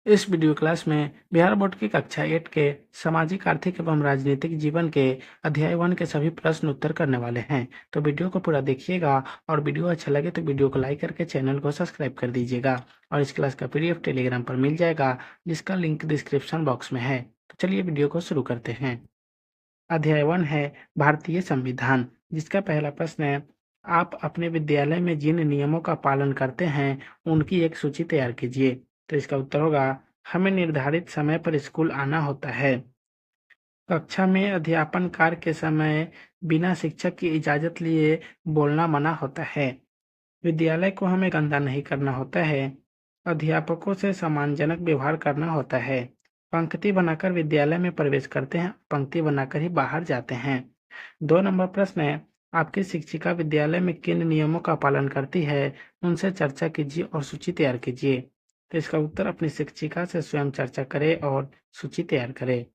इस video class में Bihar board की कक्षा 8 के सामाजिक आर्थिक एवं राजनीतिक जीवन के अध्याय 1 के सभी प्रश्न उत्तर करने वाले हैं। तो वीडियो को पूरा देखिएगा और वीडियो अच्छा लगे तो वीडियो को लाइक करके चैनल को सब्सक्राइब कर दीजिएगा। और इस क्लास का पीडीएफ टेलीग्राम पर मिल जाएगा, जिसका लिंक डिस्क्रिप्शन बॉक्स में है। तो चलिए वीडियो को शुरू करते हैं। अध्याय 1 है भारतीय संविधान, जिसका पहला प्रश्न है, आप अपने विद्यालय में जिन नियमों का पालन करते हैं उनकी एक सूची तैयार कीजिए। तो इसका उत्तर होगा, हमें निर्धारित समय पर स्कूल आना होता है। कक्षा में अध्यापन कार्य के समय बिना शिक्षक की इजाजत लिए बोलना मना होता है। विद्यालय को हमें गंदा नहीं करना होता है। अध्यापकों से सम्मानजनक व्यवहार करना होता है। पंक्ति बनाकर विद्यालय में प्रवेश करते हैं, पंक्ति बनाकर ही बाहर जाते हैं। 2 नंबर प्रश्न है, आपकी शिक्षिका विद्यालय में किन नियमों का पालन करती है, उनसे चर्चा कीजिए और सूची तैयार कीजिए। तो इसका उत्तर, अपनी शिक्षिका से स्वयं चर्चा करें और सूची तैयार करें।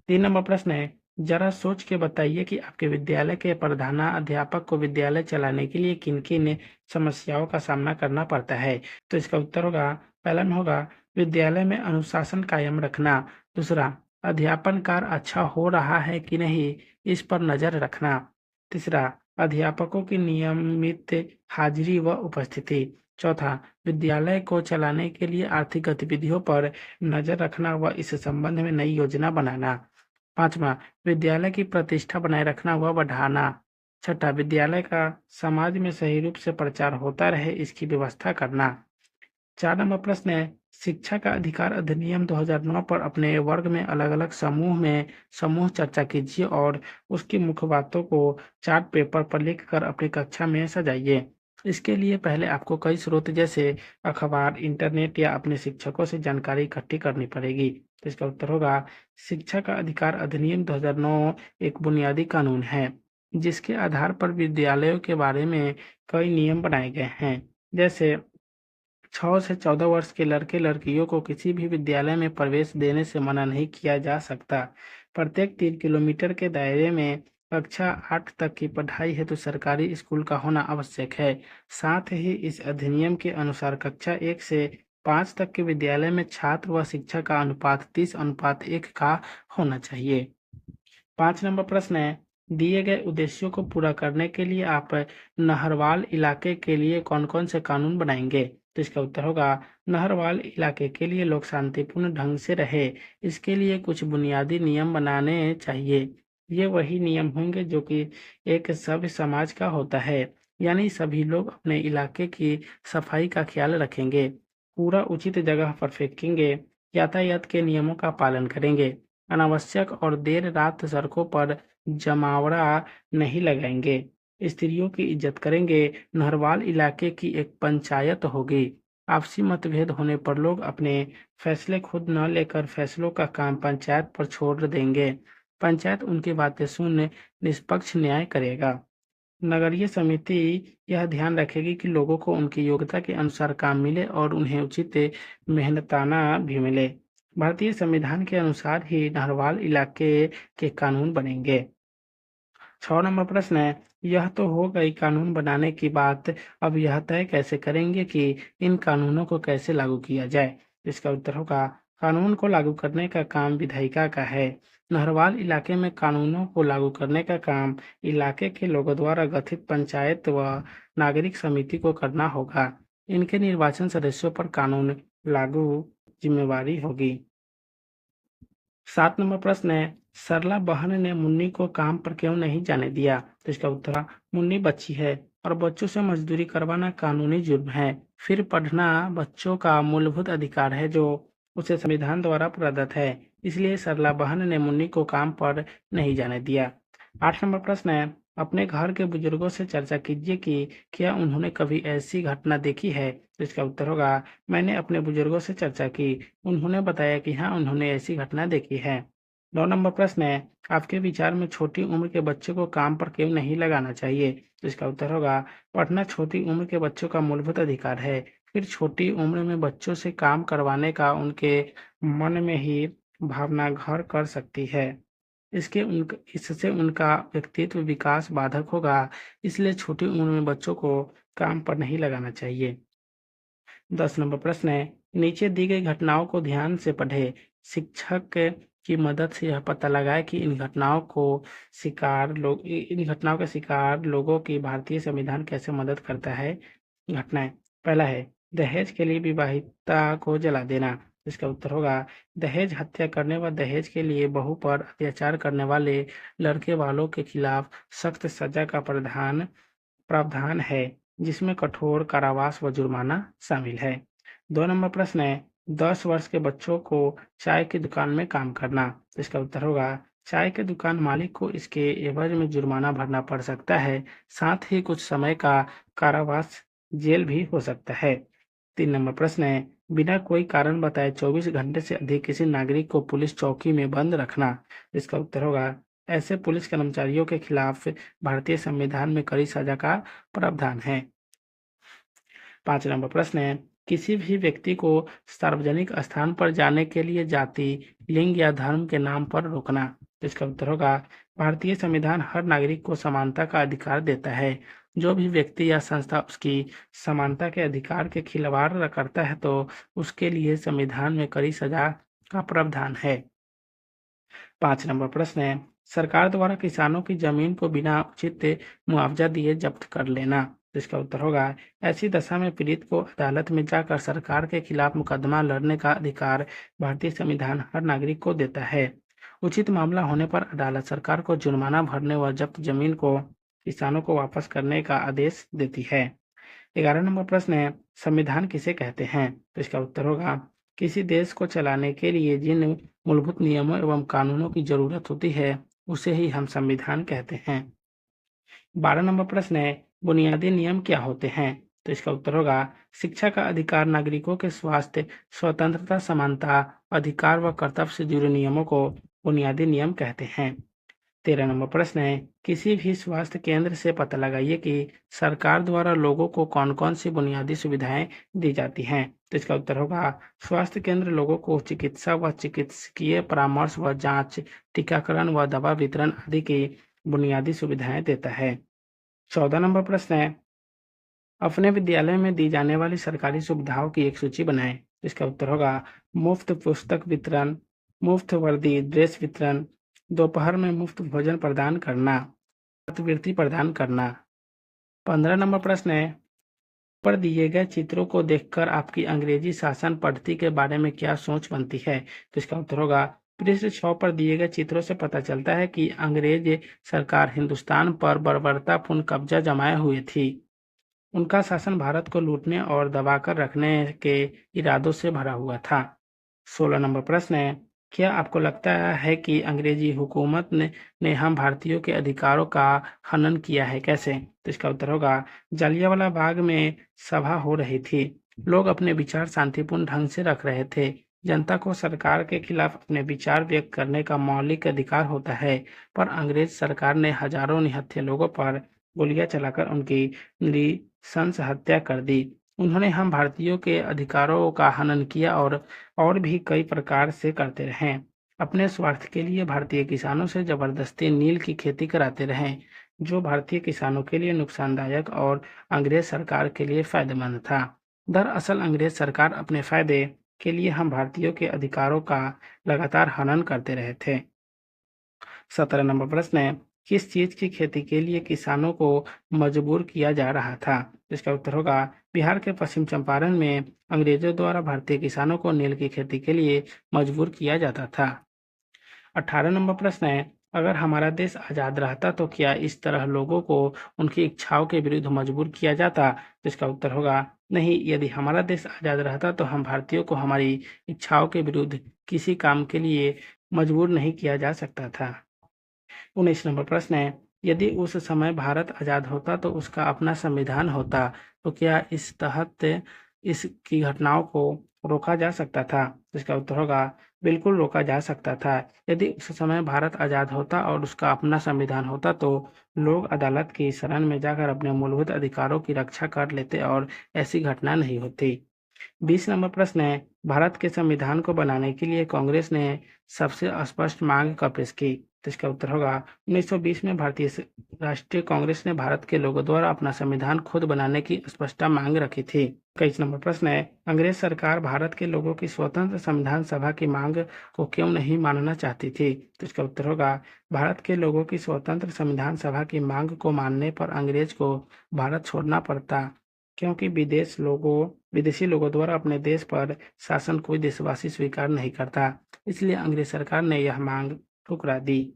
3 नंबर प्रश्न है, जरा सोच के बताइए कि आपके विद्यालय के प्रधानाध्यापक को विद्यालय चलाने के लिए किन-किन समस्याओं का सामना करना पड़ता है। तो इसका उत्तर होगा, पहला में होगा विद्यालय में अनुशासन कायम रखना। दूसरा, अध्यापन कार्य अच्छा हो रहा है कि नहीं, इस पर नजर रखना। तीसरा, अध्यापकों की नियमित हाजिरी व उपस्थिति। चौथा, विद्यालय को चलाने के लिए आर्थिक गतिविधियों पर नजर रखना व इस संबंध में नई योजना बनाना। 5वां, विद्यालय की प्रतिष्ठा बनाए रखना व बढ़ाना। 6ठा, विद्यालय का समाज में सही रूप से प्रचार होता रहे, इसकी व्यवस्था करना। 4 नंबर प्रश्न है, शिक्षा का अधिकार अधिनियम 2009 पर अपने वर्ग में अलग-अलग समूह चर्चा कीजिए और उसकी मुख्य बातों को चार्ट पेपर पर लिखकर अपनी कक्षा में सजाइए। इसके लिए पहले आपको कई स्रोत जैसे अखबार, इंटरनेट या अपने शिक्षकों से जानकारी इकट्ठी करनी पड़ेगी। तो इसका उत्तर होगा, शिक्षा का अधिकार अधिनियम 2009 एक बुनियादी कानून है, जिसके आधार पर विद्यालयों के बारे में कई नियम बनाए गए हैं। जैसे 6 से 14 वर्ष के लड़के-लड़कियों को किसी भी विद्यालय में प्रवेश देने से मना नहीं किया जा सकता। प्रत्येक 3 किलोमीटर के दायरे में कक्षा 8 तक की पढ़ाई हेतु सरकारी स्कूल का होना आवश्यक है। साथ ही इस अधिनियम के अनुसार कक्षा 1 से 5 तक के विद्यालय में छात्र व शिक्षक का अनुपात 30:1 का होना चाहिए। 5 नंबर प्रश्न है, दिए गए उद्देश्यों को पूरा करने के लिए आप नहरवाल इलाके के लिए कौन-कौन से कानून बनाएंगे? तो इसका उत्तर होगा, नहरवाल इलाके के लिए लोग शांतिपूर्ण ढंग से रहे, इसके लिए कुछ बुनियादी नियम बनाने चाहिए। ये वही नियम होंगे जो कि एक सभ्य समाज का होता है, यानी सभी लोग अपने इलाके की सफाई का ख्याल रखेंगे, कूड़ा उचित जगह पर फेंकेंगे, यातायात के नियमों का पालन करेंगे, अनावश्यक और देर रात सड़कों पर जमावड़ा नहीं लगाएंगे, स्त्रियों की इज्जत करेंगे, नहरवाल इलाके की एक पंचायत होगी। आपसी मतभेद होने पर लोग अपने फैसले खुद न लेकर फैसलों का काम पंचायत पर छोड़ देंगे। पंचायत उनकी बातें सुन निष्पक्ष न्याय करेगा। नगरीय समिति यह ध्यान रखेगी कि लोगों को उनकी योग्यता के अनुसार काम मिले और उन्हें उचित मेहनताना भी मिले। भारतीय संविधान के अनुसार ही नहरवाल इलाके के कानून बनेंगे। 6 नंबर प्रश्न है, यह तो हो गई कानून बनाने की बात, अब यह तय कैसे करेंगे कि इन कानूनों को कैसे लागू किया जाए? इसका उत्तर होगा, कानून को लागू करने का काम विधायिका का है। नहरवाल इलाके में कानूनों को लागू करने का काम इलाके के लोगों द्वारा गठित पंचायत व नागरिक समिति को करना होगा। इनके निर्वाचन सदस्यों पर कानून लागू जिम्मेवारी होगी। 7 नंबर प्रश्न है, सरला बहन ने मुन्नी को काम पर क्यों नहीं जाने दिया? तो इसका उत्तर है, मुन्नी बच्ची है और बच्चों से मजदूरी करवाना कानूनी जुर्म है। फिर पढ़ना बच्चों का मूलभूत अधिकार है जो उसे संविधान द्वारा प्रदत्त है। इसलिए सरला बहन ने मुन्नी को काम पर नहीं जाने दिया। 8 नंबर प्रश्न है, अपने घर के बुजुर्गों से चर्चा कीजिए कि क्या उन्होंने कभी ऐसी घटना देखी है? तो इसका उत्तर होगा, मैंने अपने बुजुर्गों से चर्चा की। उन्होंने बताया कि हाँ, उन्होंने ऐसी घटना देखी है। 9 नंबर प्रश्न है, आपके विचार में छोटी उम्र के बच्चे को काम पर क्यों नहीं लगाना चाहिए? तो इसका उत्तर होगा, पढ़ना छोटी उम्र के बच्चों का मूलभूत अधिकार है। फिर छोटी उम्र में बच्चों से काम करवाने का उनके मन में ही भावना घर कर सकती है। इससे उनका व्यक्तित्व विकास बाधक होगा, इसलिए छोटी उम्र में बच्चों को काम पर नहीं लगाना चाहिए। 10 नंबर प्रश्न है, नीचे दी गई घटनाओं को ध्यान से पढ़ें। शिक्षक की मदद से यह पता लगाएं कि इन घटनाओं के शिकार लोगों की भारतीय संविधान कैसे मदद करता है। घटनाएं। पहला है दहेज के लिए विवाहिता को जला देना। इसका उत्तर होगा दहेज हत्या करने व दहेज के लिए बहू पर अत्याचार करने वाले लड़के वालों के खिलाफ सख्त सजा का प्रावधान है, जिसमें कठोर कारावास व जुर्माना शामिल है। 2 नंबर प्रश्न है 10 वर्ष के बच्चों को चाय की दुकान में काम करना। इसका उत्तर होगा चाय के दुकान मालिक को इसके एवज में जुर्माना भरना पड़ सकता है, साथ ही कुछ समय का कारावास जेल भी हो सकता है। 3 नंबर प्रश्न है बिना कोई कारण बताए 24 घंटे से अधिक किसी नागरिक को पुलिस चौकी में बंद रखना। इसका उत्तर होगा ऐसे पुलिस कर्मचारियों के खिलाफ भारतीय संविधान में कड़ी सजा का प्रावधान है। 5 नंबर प्रश्न है किसी भी व्यक्ति को सार्वजनिक स्थान पर जाने के लिए जाति, लिंग या धर्म के नाम पर रोकना। इसका उत्तर होगा भारतीय संविधान हर नागरिक को समानता का अधिकार देता है। जो भी व्यक्ति या संस्था उसकी समानता के अधिकार के खिलवाड़ करता है तो उसके लिए संविधान में कड़ी सजा का प्रावधान है। 5 नंबर प्रश्न है सरकार द्वारा किसानों की जमीन को बिना उचित मुआवजा दिए जब्त कर लेना। इसका उत्तर होगा ऐसी दशा में पीड़ित को अदालत में जाकर सरकार के खिलाफ मुकदमा लड़ने का अधिकार भारतीय संविधान हर नागरिक को देता है। उचित मामला होने पर अदालत सरकार को जुर्माना भरने व जब्त जमीन को किसानों को वापस करने का आदेश देती है। 11 नंबर प्रश्न है संविधान किसे कहते हैं। तो इसका उत्तर होगा किसी देश को चलाने के लिए जिन मूलभूत नियमों एवं कानूनों की जरूरत होती है उसे ही हम संविधान कहते हैं। 12 नंबर प्रश्न है बुनियादी नियम क्या होते हैं। तो इसका उत्तर होगा शिक्षा का अधिकार, नागरिकों के स्वास्थ्य, स्वतंत्रता, समानता, अधिकार व कर्तव्य से जुड़े नियमों को बुनियादी नियम कहते हैं। 13 नंबर प्रश्न है किसी भी स्वास्थ्य केंद्र से पता लगाइए कि सरकार द्वारा लोगों को कौन कौन सी बुनियादी सुविधाएं दी जाती हैं। तो इसका उत्तर होगा स्वास्थ्य केंद्र लोगों को चिकित्सा व चिकित्सकीय परामर्श व जांच, टीकाकरण व दवा वितरण आदि की बुनियादी सुविधाएं देता है। 14 नंबर प्रश्न है अपने विद्यालय में दी जाने वाली सरकारी सुविधाओं की एक सूची बनाएं। इसका उत्तर होगा मुफ्त पुस्तक वितरण, मुफ्त वर्दी ड्रेस वितरण, दोपहर में मुफ्त भोजन प्रदान करना, छात्रवृत्ति प्रदान करना। 15 नंबर प्रश्न है पर दिए गए चित्रों को देखकर आपकी अंग्रेजी शासन पद्धति के बारे में क्या सोच बनती है। तो इसका उत्तर होगा पृष्ठ 6 पर दिए गए चित्रों से पता चलता है कि अंग्रेज सरकार हिंदुस्तान पर बर्बरतापूर्ण कब्जा जमाए हुए थी। उनका शासन भारत को लूटने और दबाकर रखने के इरादों से भरा हुआ था। 16 नंबर प्रश्न है क्या आपको लगता है कि अंग्रेजी हुकूमत ने हम भारतीयों के अधिकारों का हनन किया है, कैसे। तो इसका उत्तर होगा जालियांवाला बाग में सभा हो रही थी, लोग अपने विचार शांतिपूर्ण ढंग से रख रहे थे। जनता को सरकार के खिलाफ अपने विचार व्यक्त करने का मौलिक अधिकार होता है, पर अंग्रेज सरकार ने हजारों निहत्थे लोगों पर गोलियां चलाकर उनकी नृशंस हत्या कर दी। उन्होंने हम भारतीयों के अधिकारों का हनन किया और भी कई प्रकार से करते रहें। अपने स्वार्थ के लिए भारतीय किसानों से जबरदस्ती नील की खेती कराते रहें, जो भारतीय किसानों के लिए नुकसानदायक और अंग्रेज सरकार के लिए फायदेमंद था। दरअसल अंग्रेज सरकार अपने फायदे के लिए हम भारतीयों के अधिकारों का लगातार हनन करते रहे थे। 17 नंबर प्रश्न है किस चीज की खेती के लिए किसानों को मजबूर किया जा रहा था। इसका उत्तर होगा बिहार के पश्चिम चंपारण में अंग्रेजों द्वारा भारतीय किसानों को नील की खेती के लिए मजबूर किया जाता था। 18 नंबर प्रश्न है अगर हमारा देश आजाद रहता तो क्या इस तरह लोगों को उनकी इच्छाओं के विरुद्ध मजबूर किया जाता। तो इसका उत्तर होगा नहीं, यदि हमारा देश आजाद रहता तो हम भारतीयों को हमारी इच्छाओं के विरुद्ध किसी काम के लिए मजबूर नहीं किया जा सकता था। 19 नंबर प्रश्न है यदि उस समय भारत आजाद होता तो उसका अपना संविधान होता तो क्या इस तहत इसकी घटनाओं को रोका जा सकता था। इसका उत्तर होगा बिल्कुल रोका जा सकता था। यदि उस समय भारत आजाद होता और उसका अपना संविधान होता तो लोग अदालत की शरण में जाकर अपने मूलभूत अधिकारों की रक्षा कर लेते और ऐसी घटना नहीं होती। 20 नंबर प्रश्न है, भारत के संविधान को बनाने के लिए कांग्रेस ने सबसे स्पष्ट मांग कब पेश की? तो इसका उत्तर होगा 1920 में भारतीय राष्ट्रीय कांग्रेस ने भारत के लोगों द्वारा अपना संविधान खुद बनाने की स्पष्ट मांग रखी थी। 21 नंबर प्रश्न है, अंग्रेज सरकार भारत के लोगों की स्वतंत्र संविधान सभा की मांग को क्यों नहीं मानना चाहती थी? तो इसका उत्तर होगा भारत के लोगों की स्वतंत्र संविधान सभा की मांग को मानने पर अंग्रेज को भारत छोड़ना पड़ता, क्योंकि विदेशी लोगों द्वारा अपने देश पर शासन कोई देशवासी स्वीकार नहीं करता, इसलिए अंग्रेज सरकार ने यह मांग ठुकरा दी।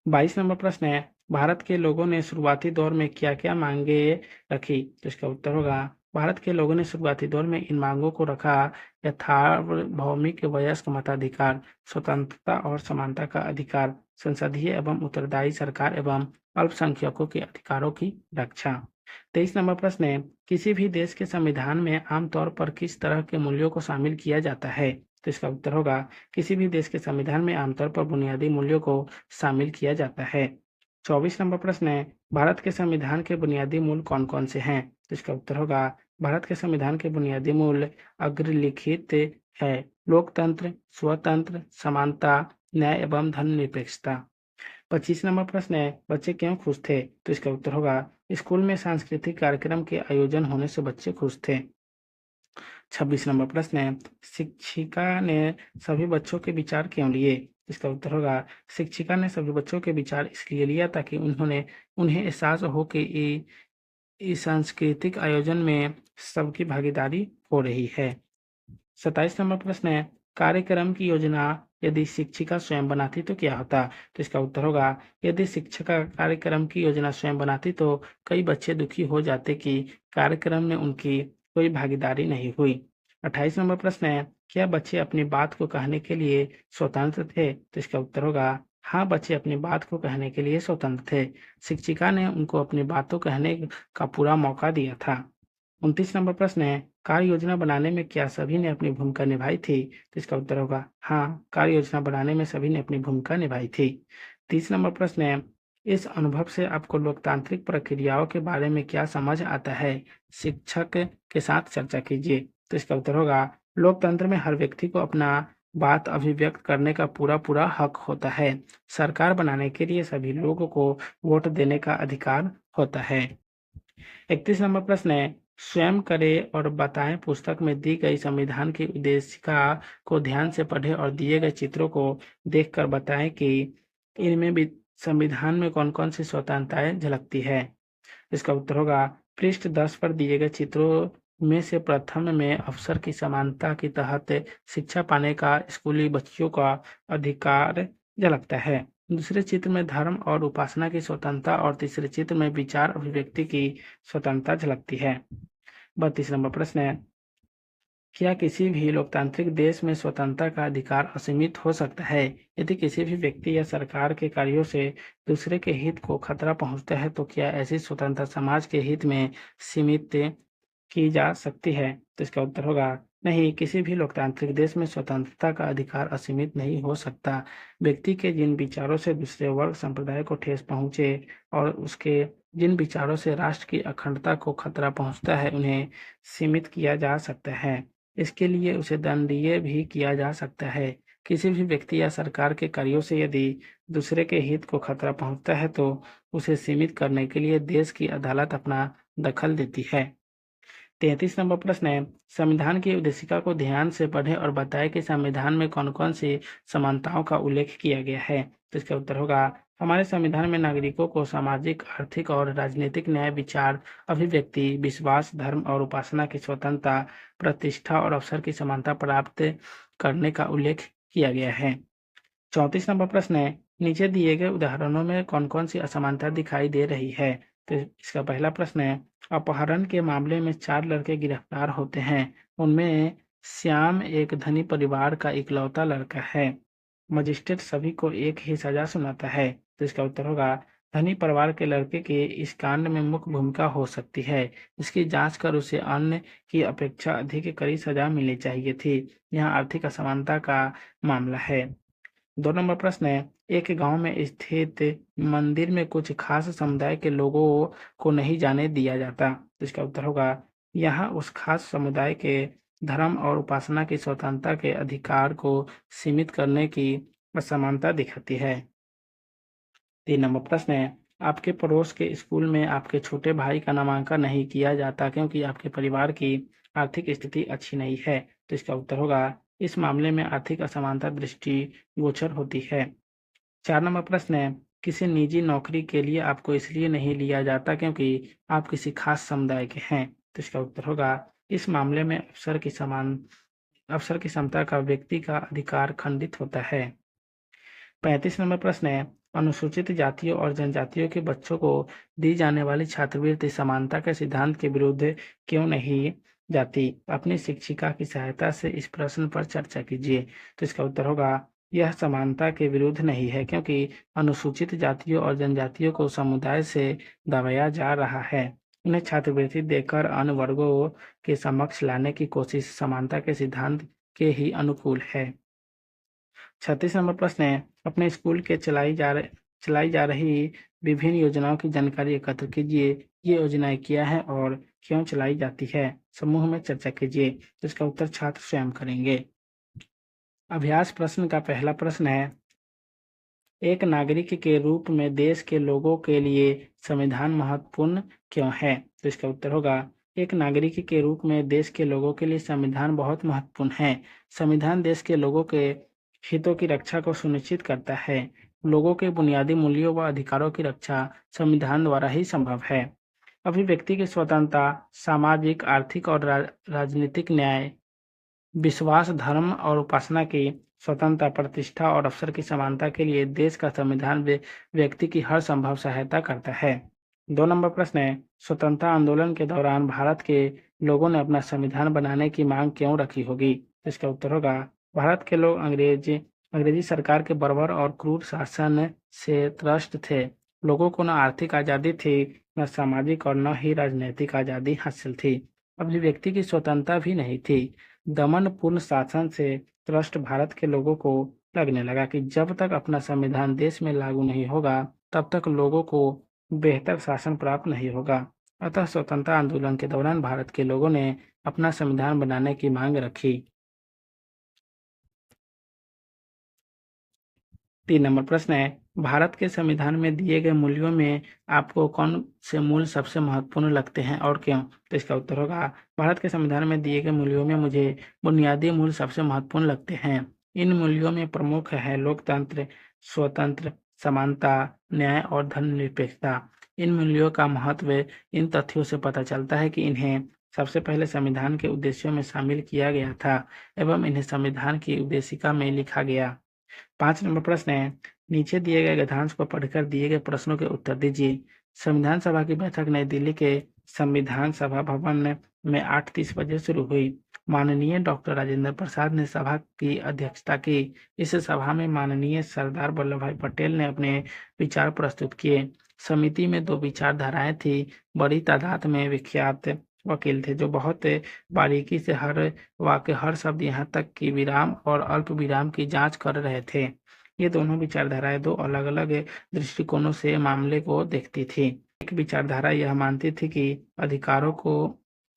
22 नंबर प्रश्न है, भारत के लोगों ने शुरुआती दौर में क्या-क्या मांगे रखी? तो इसका उत्तर होगा भारत के लोगों ने शुरुआती दौर में इन मांगों को रखा: सार्वभौमिक वयस्क मताधिकार, स्वतंत्रता और समानता का अधिकार, संसदीय एवं उत्तरदायी सरकार एवं अल्पसंख्यकों के अधिकारों की रक्षा। 23 नंबर प्रश्न है, किसी भी देश के संविधान में आमतौर पर किस तरह के मूल्यों को शामिल किया जाता है? तो इसका उत्तर होगा किसी भी देश के संविधान में आमतौर पर बुनियादी मूल्यों को शामिल किया जाता है। 24 नंबर प्रश्न है, भारत के संविधान के बुनियादी मूल कौन-कौन से हैं? तो इसका उत्तर होगा भारत के संविधान के बुनियादी मूल अग्रलिखित है: लोकतंत्र, स्वतंत्र, समानता, न्याय एवं धर्मनिरपेक्षता। 25 नंबर प्रश्न है, बच्चे क्यों खुश थे? तो इसका उत्तर होगा स्कूल में सांस्कृतिक कार्यक्रम के आयोजन होने से बच्चे खुश थे। 26 नंबर प्रश्न है, शिक्षिका ने सभी बच्चों के विचार क्यों लिए? इसका उत्तर होगा शिक्षिका ने सभी बच्चों के विचार इसलिए लिया ताकि उन्हें एहसास हो कि इस सांस्कृतिक आयोजन में सबकी भागीदारी हो रही है। 27 नंबर प्रश्न है, कार्यक्रम की योजना यदि शिक्षिका स्वयं बनाती तो क्या होता? तो इसका उत्तर होगा यदि शिक्षिका कार्यक्रम की योजना स्वयं बनाती तो कई बच्चे दुखी हो जाते कि कार्यक्रम में उनकी कोई भागीदारी नहीं हुई। 28 नंबर प्रश्न है, क्या बच्चे अपनी बात को कहने के लिए स्वतंत्र थे? तो इसका उत्तर होगा हाँ, बच्चे अपनी बात को कहने के लिए स्वतंत्र थे। शिक्षिका ने उनको अपनी बातों कहने का पूरा मौका दिया था। 29 नंबर प्रश्न है, कार्य योजना बनाने में क्या सभी ने अपनी भूमिका निभाई थी? तो इसका उत्तर होगा हाँ, कार्य योजना बनाने में सभी ने अपनी भूमिका निभाई थी। 30 नंबर प्रश्न है, इस अनुभव से आपको लोकतांत्रिक प्रक्रियाओं के बारे में क्या समझ आता है? शिक्षक के साथ चर्चा कीजिए। तो इसका उत्तर होगा लोकतंत्र में हर व्यक्ति को अपना बात अभिव्यक्त करने का पूरा हक होता है। सरकार बनाने के लिए सभी लोगों को वोट देने का अधिकार होता है। 31 नंबर प्रश्न है, स्वयं करें और बताएं पुस्तक में दी गई संविधान की उद्देशिका को ध्यान से पढ़ें और दिए गए चित्रों को देखकर बताएं कि इनमें भी संविधान में कौन-कौन सी स्वतंत्रताएं झलकती है। इसका उत्तर होगा पृष्ठ 10 पर दिए गए चित्रों में से प्रथम में अवसर की समानता के तहत शिक्षा पाने का स्कूली बच्चों का अधिकार झलकता है। दूसरे चित्र में धर्म और उपासना की स्वतंत्रता और तीसरे चित्र में विचार अभिव्यक्ति की स्वतंत्रता झलकती है। 32 नंबर प्रश्न है, क्या किसी भी लोकतांत्रिक देश में स्वतंत्रता का अधिकार असीमित हो सकता है? यदि किसी भी व्यक्ति या सरकार के कार्यों से दूसरे के हित को खतरा पहुंचता है तो क्या ऐसी स्वतंत्रता समाज के हित में सीमित की जा सकती है? तो इसका उत्तर होगा नहीं, किसी भी लोकतांत्रिक देश में स्वतंत्रता का अधिकार असीमित नहीं हो सकता। व्यक्ति के जिन विचारों से दूसरे वर्ग संप्रदाय को ठेस पहुंचे और उसके जिन विचारों से राष्ट्र की अखंडता को खतरा पहुंचता है उन्हें सीमित किया जा सकता है। इसके लिए उसे दंडनीय भी किया जा सकता है। किसी भी व्यक्ति या सरकार के कार्यों से यदि दूसरे के हित को खतरा पहुंचता है तो उसे सीमित करने के लिए देश की अदालत अपना दखल देती है। 33 नंबर प्रश्न है, संविधान की उद्देशिका को ध्यान से पढ़ें और बताएं कि संविधान में कौन-कौन सी समानताओं का उल्लेख किया गया है। तो इसका उत्तर होगा हमारे संविधान में नागरिकों को सामाजिक, आर्थिक और राजनीतिक न्याय, विचार, अभिव्यक्ति, विश्वास, धर्म और उपासना की स्वतंत्रता, प्रतिष्ठा और अवसर की समानता प्राप्त करने का उल्लेख किया गया है। 34 नंबर प्रश्न है, नीचे दिए गए उदाहरणों में कौन-कौन सी असमानता दिखाई दे रही है? तो इसका पहला प्रश्न है, अपहरण के मामले में 4 लड़के गिरफ्तार होते हैं। उनमें श्याम एक धनी परिवार का इकलौता लड़का है। मजिस्ट्रेट सभी को एक ही सजा सुनाता है। तो इसका उत्तर होगा धनी परिवार के लड़के की इस कांड में मुख्य भूमिका हो सकती है। इसकी जांच कर उसे अन्य की अपेक्षा अधिक कड़ी सजा मिलनी चाहिए थी। यहाँ आर्थिक असमानता का मामला है। 2 नंबर प्रश्न है, एक गांव में स्थित मंदिर में कुछ खास समुदाय के लोगों को नहीं जाने दिया जाता। तो इसका उत्तर होगा यहाँ उस खास समुदाय के धर्म और उपासना की स्वतंत्रता के अधिकार को सीमित करने की असमानता दिखाती है। 3 नंबर प्रश्न है, आपके पड़ोस के स्कूल में आपके छोटे भाई का नामांकन नहीं किया जाता क्योंकि आपके परिवार की आर्थिक स्थिति अच्छी नहीं है। तो इसका उत्तर होगा, इस मामले में आर्थिक असमानता दृष्टिगोचर होती है। 4 नंबर प्रश्न है, किसी निजी नौकरी के लिए आपको इसलिए नहीं लिया जाता क्योंकि आप किसी खास समुदाय के हैं। तो इसका उत्तर होगा, इस मामले में अवसर की समता का व्यक्ति का अधिकार खंडित होता है। 35 नंबर प्रश्न है, अनुसूचित जातियों और जनजातियों के बच्चों को दी जाने वाली छात्रवृत्ति समानता के सिद्धांत के विरुद्ध क्यों नहीं जाती? अपनी शिक्षिका की सहायता से इस प्रश्न पर चर्चा कीजिए। तो इसका उत्तर होगा, यह समानता के विरुद्ध नहीं है क्योंकि अनुसूचित जातियों और जनजातियों को समुदाय से दबाया जा रहा है। उन्हें छात्रवृत्ति देकर अन्य वर्गों के समक्ष लाने की कोशिश समानता के सिद्धांत के ही अनुकूल है। 36 नंबर प्रश्न है, अपने स्कूल के चलाई जा रही विभिन्न योजनाओं की जानकारी एकत्र कीजिए। ये योजनाएं क्या हैं और क्यों चलाई जाती है? समूह में चर्चा कीजिए। तो इसका उत्तर छात्र स्वयं करेंगे। अभ्यास प्रश्न का पहला प्रश्न है, एक नागरिक के रूप में देश के लोगों के लिए संविधान महत्वपूर्ण क्यों है? तो इसका उत्तर होगा, एक नागरिक के रूप में देश के लोगों के लिए संविधान बहुत महत्वपूर्ण है। संविधान देश के लोगों के हितों की रक्षा को सुनिश्चित करता है। लोगों के बुनियादी मूल्यों व अधिकारों की रक्षा संविधान द्वारा ही संभव है। अभिव्यक्ति की स्वतंत्रता, सामाजिक, आर्थिक और राजनीतिक न्याय, विश्वास, धर्म और उपासना की स्वतंत्रता, प्रतिष्ठा और अवसर की समानता के लिए देश का संविधान व्यक्ति की हर संभव सहायता करता है। 2 नंबर प्रश्न है, स्वतंत्रता आंदोलन के दौरान भारत के लोगों ने अपना संविधान बनाने की मांग क्यों रखी होगी? तो इसका उत्तर होगा, भारत के लोग अंग्रेजी सरकार के बर्बर और क्रूर शासन से त्रस्त थे। लोगों को न आर्थिक आज़ादी थी, न सामाजिक और न ही राजनीतिक आज़ादी हासिल थी। अभिव्यक्ति की स्वतंत्रता भी नहीं थी। दमनपूर्ण शासन से त्रस्त भारत के लोगों को लगने लगा कि जब तक अपना संविधान देश में लागू नहीं होगा, तब तक लोगों को बेहतर शासन प्राप्त नहीं होगा। अतः स्वतंत्रता आंदोलन के दौरान भारत के लोगों ने अपना संविधान बनाने की मांग रखी। 3 नंबर प्रश्न है, भारत के संविधान में दिए गए मूल्यों में आपको कौन से मूल्य सबसे महत्वपूर्ण लगते हैं और क्यों? तो इसका उत्तर होगा, भारत के संविधान में दिए गए मूल्यों में मुझे बुनियादी मूल्य सबसे महत्वपूर्ण लगते हैं। इन मूल्यों में प्रमुख है लोकतंत्र, स्वतंत्र, समानता, न्याय और धर्मनिरपेक्षता। इन मूल्यों का महत्व इन तथ्यों से पता चलता है कि इन्हें सबसे पहले संविधान के उद्देश्यों में शामिल किया गया था एवं इन्हें संविधान की उद्देशिका में लिखा गया। 5 नंबर प्रश्न है, नीचे दिए गए गद्यांश को पढ़कर दिए गए प्रश्नों के उत्तर दीजिए। संविधान सभा की बैठक नई दिल्ली के संविधान सभा भवन में 8:30 बजे शुरू हुई। माननीय डॉक्टर राजेंद्र प्रसाद ने सभा की अध्यक्षता की। इस सभा में माननीय सरदार वल्लभ भाई पटेल ने अपने विचार प्रस्तुत किए। समिति में 2 विचारधाराएं थी। बड़ी तादाद में विख्यात वकील थे जो बहुत बारीकी से हर वाक्य, हर शब्द, यहाँ तक कि विराम और अल्प विराम की जांच कर रहे थे। ये दोनों विचारधाराएं 2 अलग-अलग दृष्टिकोणों से मामले को देखती थी। एक विचारधारा यह मानती थी कि अधिकारों को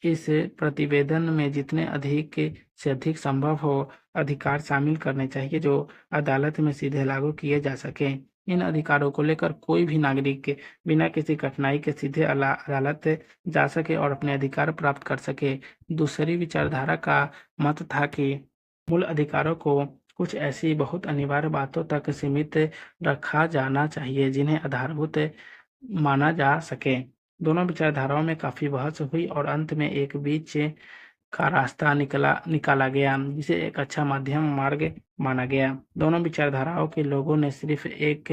इस प्रतिवेदन में जितने अधिक से अधिक संभव हो अधिकार शामिल करने चाहिए जो अदालत में सीधे लागू किए जा सके। इन अधिकारों को लेकर कोई भी नागरिक बिना किसी कठिनाई के सीधे अदालत जा सके और अपने अधिकार प्राप्त कर सके। दूसरी विचारधारा का मत था कि मूल अधिकारों को कुछ ऐसी बहुत अनिवार्य बातों तक सीमित रखा जाना चाहिए जिन्हें आधारभूत माना जा सके। दोनों विचारधाराओं में काफी बहस हुई और अंत में एक बीच का रास्ता निकाला गया जिसे एक अच्छा मध्यम मार्ग माना गया। दोनों विचारधाराओं के लोगों ने सिर्फ एक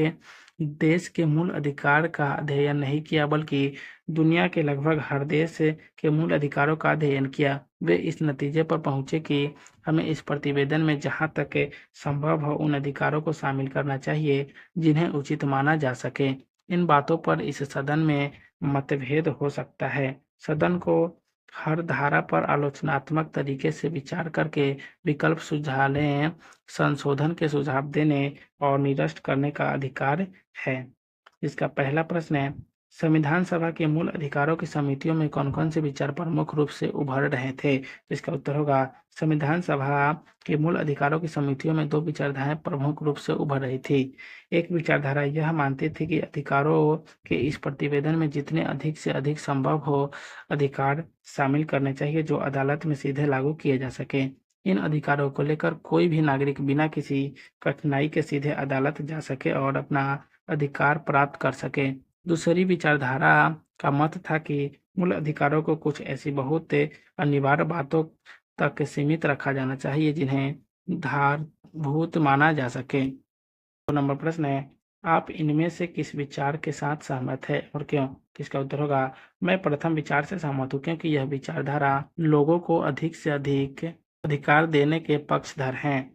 देश के मूल अधिकार का अध्ययन नहीं किया बल्कि दुनिया के लगभग हर देश के मूल अधिकारों का अध्ययन किया। वे इस नतीजे पर पहुंचे कि हमें इस प्रतिवेदन में जहां तक संभव हो उन अधिकारों को शामिल करना चाहिए जिन्हें उचित माना जा सके। इन बातों पर इस सदन में मतभेद हो सकता है। सदन को हर धारा पर आलोचनात्मक तरीके से विचार करके विकल्प सुझाने, संशोधन के सुझाव देने और निरस्त करने का अधिकार है। इसका पहला प्रश्न है, संविधान सभा के मूल अधिकारों की समितियों में कौन-कौन से विचार प्रमुख रूप से उभर रहे थे? तो इसका उत्तर होगा संविधान सभा के मूल अधिकारों की समितियों में 2 विचारधाराएँ प्रमुख रूप से उभर रही थी। एक विचारधारा यह मानती थी कि अधिकारों के इस प्रतिवेदन में जितने अधिक से अधिक संभव हो अधिकार शामिल करने चाहिए जो अदालत में सीधे लागू किए जा सकें। इन अधिकारों को लेकर कोई भी नागरिक बिना किसी कठिनाई के सीधे अदालत जा सके और अपना अधिकार प्राप्त कर सके। दूसरी विचारधारा का मत था कि मूल अधिकारों को कुछ ऐसी बहुत अनिवार्य बातों तक सीमित रखा जाना चाहिए जिन्हें आधारभूत माना जा सके। 2 नंबर प्रश्न है, आप इनमें से किस विचार के साथ सहमत हैं और क्यों? तो इसका उत्तर होगा, मैं प्रथम विचार से सहमत हूँ क्योंकि यह विचारधारा लोगों को अधिक से अधिक अधिकार देने के पक्षधर हैं,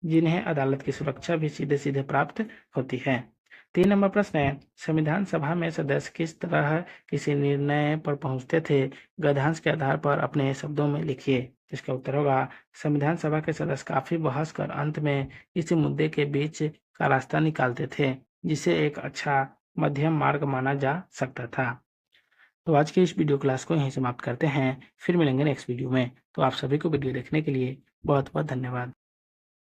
जिन्हें अदालत की सुरक्षा भी सीधे-सीधे प्राप्त होती है। 3 नंबर प्रश्न है, संविधान सभा में सदस्य किस तरह किसी निर्णय पर पहुंचते थे? गद्यांश के आधार पर अपने शब्दों में लिखिए। इसका उत्तर होगा, संविधान सभा के सदस्य काफी बहस कर अंत में इस मुद्दे के बीच का रास्ता निकालते थे, जिसे एक अच्छा मध्यम मार्ग माना जा सकता था। तो आज के इस वीडियो क्लास को यहीं समाप्त करते हैं। फिर मिलेंगे नेक्स्ट वीडियो में। तो आप सभी को वीडियो देखने के लिए बहुत-बहुत धन्यवाद।